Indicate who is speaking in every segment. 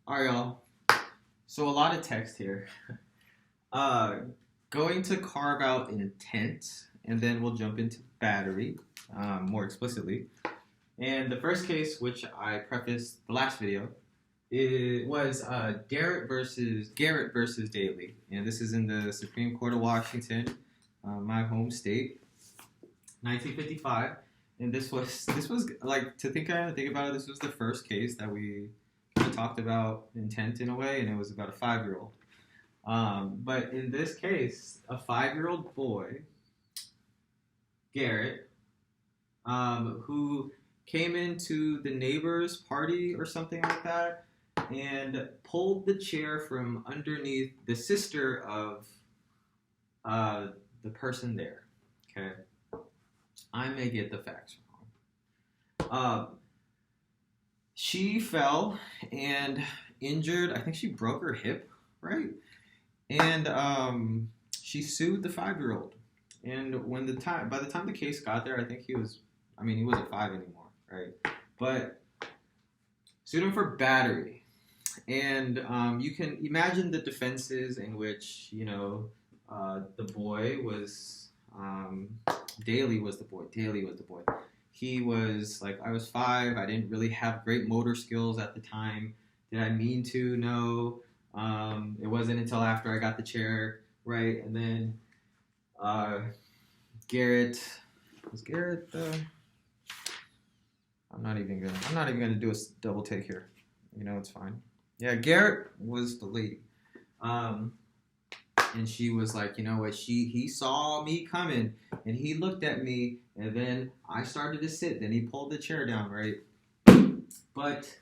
Speaker 1: All right, y'all. So a lot of text here. Uh, Going to carve out intent, and then we'll jump into battery more explicitly. And the first case, which I prefaced the last video, it was Garrett versus Dailey, and this is in the Supreme Court of Washington, my home state, 1955. And this was like think about it. This was the first case that we kind of talked about intent in a way, and it was about a 5-year-old. But in this case, a 5-year-old boy, Garrett, who came into the neighbor's party or something like that, and pulled the chair from underneath the sister of the person there. Okay, I may get the facts wrong. She fell and injured. I think she broke her hip, right? And she sued the 5-year-old. And by the time the case got there, I think he wasn't 5 anymore, right? But sued him for battery. And you can imagine the defenses in which, the boy was, Dailey was the boy. He was like, I was 5. I didn't really have great motor skills at the time. Did I mean to? No. It wasn't until after I got the chair, right? And then Garrett was Garrett. I'm not even gonna do a double take here. It's fine. Yeah, Garrett was the lady. And she was like, you know what? He saw me coming, and he looked at me, and then I started to sit. Then he pulled the chair down, right? But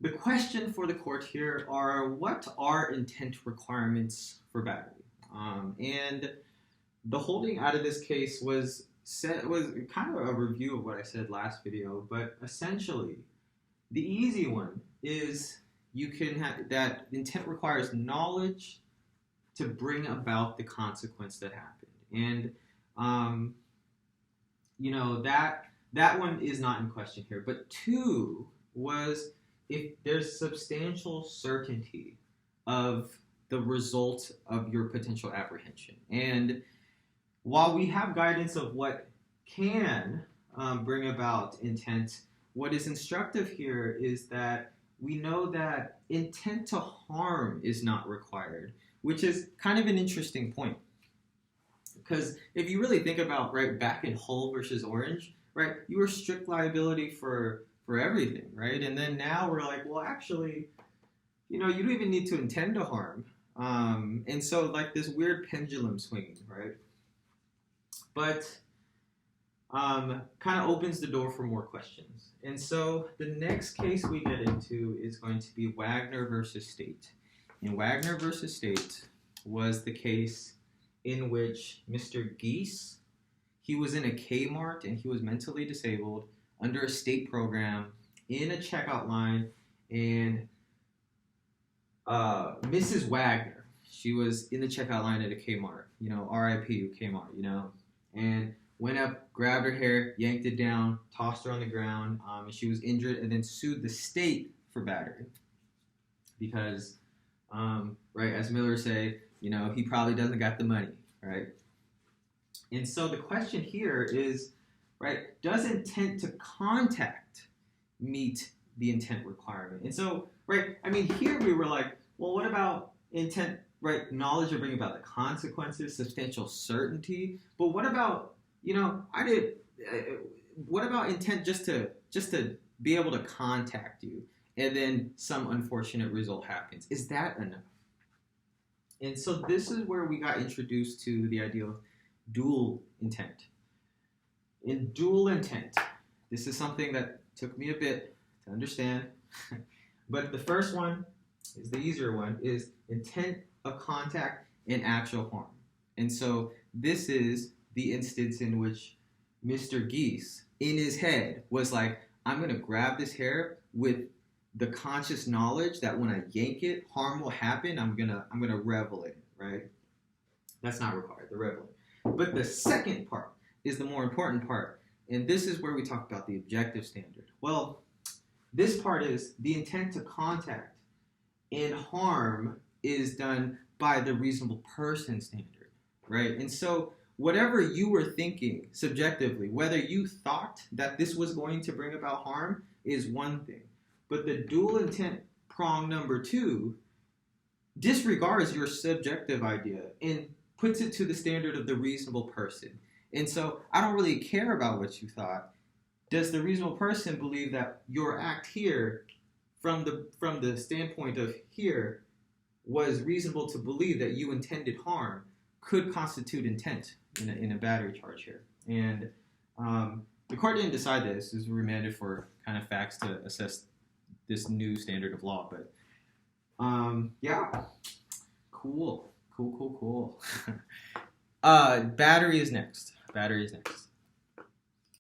Speaker 1: the question for the court here are, what are intent requirements for battery? And the holding out of this case was kind of a review of what I said last video, but essentially, the easy one is you can have that intent requires knowledge to bring about the consequence that happened. And that one is not in question here. But 2 was if there's substantial certainty of the result of your potential apprehension. And while we have guidance of what can bring about intent, what is instructive here is that we know that intent to harm is not required, which is kind of an interesting point. Because if you really think about, right, back in Hull versus Orange, right, you were strict liability for everything, right? And then now we're like, well, actually, you don't even need to intend to harm. And so, like, this weird pendulum swinging, right? But kind of opens the door for more questions. And so the next case we get into is going to be Wagner versus State. And Wagner versus State was the case in which Mr. Geese, he was in a Kmart and he was mentally disabled under a state program in a checkout line, and Mrs. Wagner, she was in the checkout line at a Kmart, R.I.P. Kmart, and went up, grabbed her hair, yanked it down, tossed her on the ground, and she was injured, and then sued the state for battery. Because, right, as Miller say, he probably doesn't got the money, right? And so the question here is, right, does intent to contact meet the intent requirement? And so, right, here we were like, well, what about intent, right, knowledge of bringing about the consequences, substantial certainty? But what about, what about intent just to be able to contact you, and then some unfortunate result happens? Is that enough? And so this is where we got introduced to the idea of dual intent. In dual intent, this is something that took me a bit to understand, but the first one is the easier one, is intent of contact and actual harm. And so this is the instance in which Mr. Geese, in his head, was like, I'm going to grab this hair with the conscious knowledge that when I yank it, harm will happen. I'm gonna revel in it, right? That's not required, the reveling. But the second part is the more important part, and this is where we talk about the objective standard. Well, this part is the intent to contact and harm is done by the reasonable person standard, right? And so whatever you were thinking subjectively, whether you thought that this was going to bring about harm is one thing. But the dual intent prong number 2 disregards your subjective idea and puts it to the standard of the reasonable person. And so I don't really care about what you thought. Does the reasonable person believe that your act here, from the standpoint of here, was reasonable to believe that you intended harm, could constitute intent in a battery charge here? And the court didn't decide this. It was remanded for kind of facts to assess this new standard of law. But yeah, cool. Battery is next.